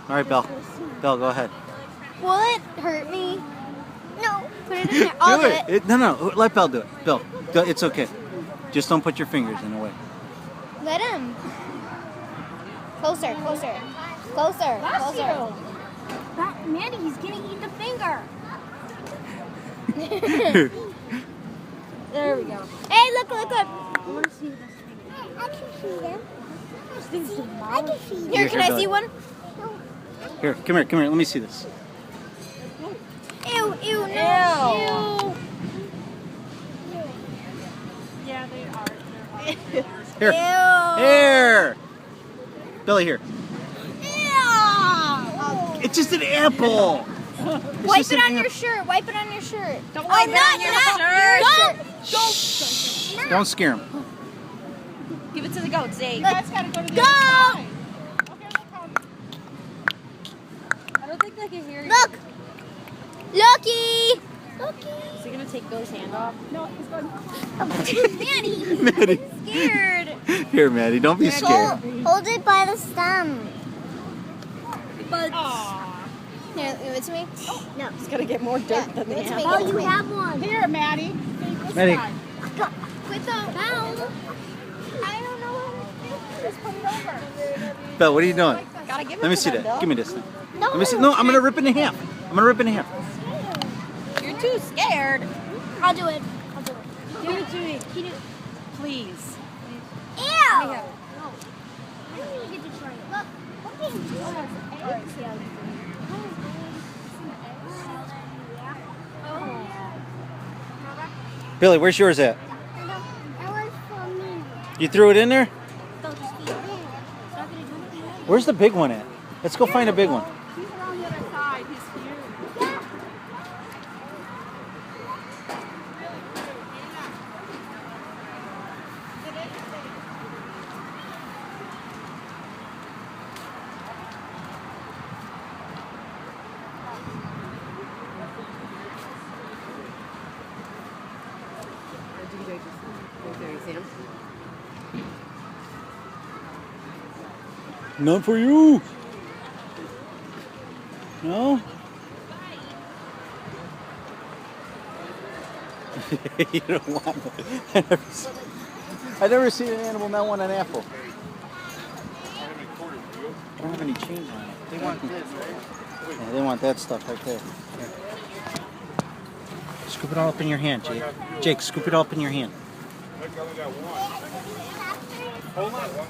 All right, Belle. Belle, go ahead. Will it hurt me? No. Put it in there. I'll do it. No, let Belle do it. Belle, it's okay. Just don't put your fingers in the way. Let him. Closer, closer. Closer, closer. Mandy, he's gonna eat the finger. There we go. Hey, look. I want to see this finger. I can feed him. I can feed him. Here, can I see one? Here, come here. Let me see this. Ew, no. Ew. Yeah, they are. Here. Ew. Here. Billy, here. Ew. It's just an apple. Wipe it on your shirt. Wipe it on your shirt. Don't wipe it on your shirt. Don't. Don't scare him. Give it to the goats, Dave. You guys gotta go to the Go! other side. I don't think they can hear you. Look. Looky. Is he gonna take Bill's hand off? No, he's going. Maddie. Maddie. Scared. Here, Maddie. Don't be scared. Hold it by the stem. But. Here, give it to me. No. He's gonna get more dirt than give it the to me. apple. Oh, you have one. Here, Maddie. Maddie. With the bound. I don't know what to do. Just put it over. Belle, what are you doing? Gotta give it Let me to see them, that. Bill. Give me this thing. Let me see. No, I'm gonna rip it in half. You're too scared. I'll do it. Give it to me. Please. Ew. I don't even get to try it. Look. What do you do? Billy, where's yours at? That was for me. You threw it in there? Don't just feed him. Where's the big one at? Let's go find a big one. He's around the other side. He's huge. None for you. No? You don't want it. I've never seen an animal not want an apple. I don't have any change on it. They want this, right? Yeah, they want that stuff right there. Here. Scoop it all up in your hand, Jake. Jake, scoop it all up in your hand. Hold on.